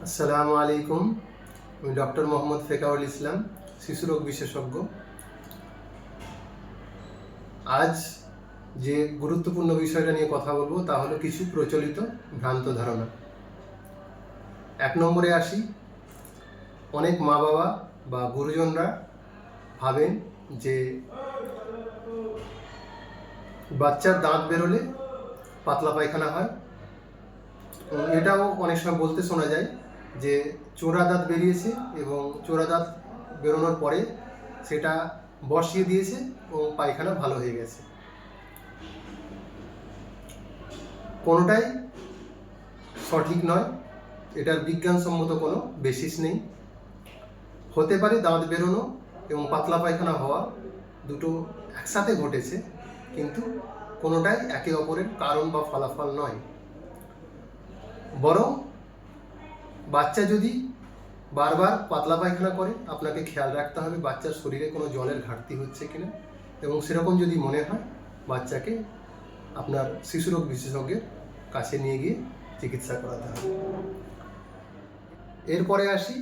আসসালামু আলাইকুম। আমি ডক্টর মোহাম্মদ ফেকাউল ইসলাম, শিশুরোগ বিশেষজ্ঞ। আজ যে গুরুত্বপূর্ণ বিষয়টা নিয়ে কথা বলবো তা হলো কিছু প্রচলিত ভ্রান্ত ধারণা। 1 নম্বরে আসি। অনেক মা বাবা বা গুরুজনরা ভাবেন যে বাচ্চার দাঁত বেরোলে পাতলা পায়খানা হয়। এটাও অনেক সময় বলতে শোনা যায় যে চোরা দাঁত বেরিয়েছে এবং চোরা দাঁত বেরোনোর পরে সেটা বসিয়ে দিয়েছে ও পায়খানা ভালো হয়ে গেছে। কোনোটাই সঠিক নয়, এটার বিজ্ঞানসম্মত কোনো বেসিস নেই। হতে পারে দাঁত বেরোনো এবং পাতলা পায়খানা হওয়া দুটো একসাথে ঘটেছে, কিন্তু কোনোটাই একে অপরের কারণ বা ফলাফল নয়। বরং বাচ্চা যদি বারবার পাতলা পায়খানা করে, আপনাকে খেয়াল রাখতে হবে বাচ্চার শরীরে কোনো জলের ঘাটতি হচ্ছে কিনা, এবং সেরকম যদি মনে হয় বাচ্চাকে আপনার শিশুরোগ বিশেষজ্ঞের কাছে নিয়ে গিয়ে চিকিৎসা করাতে হবে। এরপরে আসি,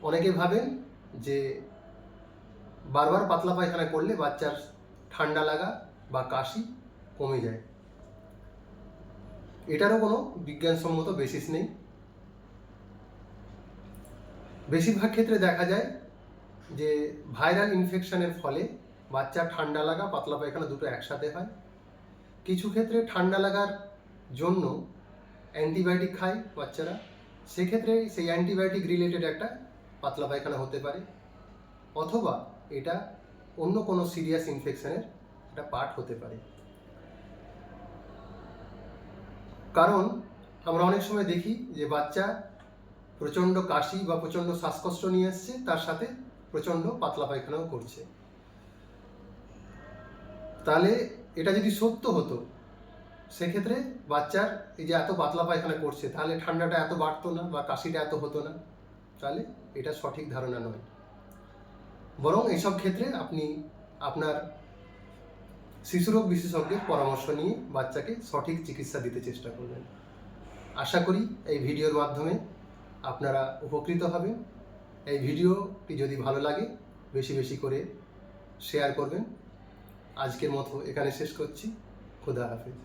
অনেকে ভাবেন যে বারবার পাতলা পায়খানা করলে বাচ্চার ঠান্ডা লাগা বা কাশি কমে যায়। এটারও কোনো বিজ্ঞানসম্মত বেসিস নেই। বেশিরভাগ ক্ষেত্রে দেখা যায় যে ভাইরাল ইনফেকশনের ফলে বাচ্চার ঠান্ডা লাগা, পাতলা পায়খানা দুটো একসাথে হয়। কিছু ক্ষেত্রে ঠান্ডা লাগার জন্য অ্যান্টিবায়োটিক খায় বাচ্চারা, সেক্ষেত্রে সেই অ্যান্টিবায়োটিক রিলেটেড একটা পাতলা পায়খানা হতে পারে, অথবা এটা অন্য কোনো সিরিয়াস ইনফেকশনের একটা পার্ট হতে পারে। কারণ আমরা অনেক সময় দেখি যে বাচ্চা প্রচণ্ড কাশি বা প্রচণ্ড শ্বাসকষ্ট নিয়ে এসছে, তার সাথে প্রচণ্ড পাতলা পায়খানাও করছে। তাহলে এটা যদি সত্য হতো, সেক্ষেত্রে বাচ্চার এই যে এত পাতলা পায়খানা করছে, তাহলে ঠান্ডাটা এত বাড়তো না বা কাশিটা এত হতো না। তাহলে এটা সঠিক ধারণা নয়। বরং এসব ক্ষেত্রে আপনি আপনার শিশুরোগ বিশেষজ্ঞের পরামর্শ নিয়ে বাচ্চাকে সঠিক চিকিৎসা দিতে চেষ্টা করবেন। আশা করি এই ভিডিওর মাধ্যমে আপনারা উপকৃত হবেন। এই ভিডিওটি যদি ভালো লাগে বেশি বেশি করে শেয়ার করবেন। আজকের মতো এখানে শেষ করছি। খোদা হাফেজ।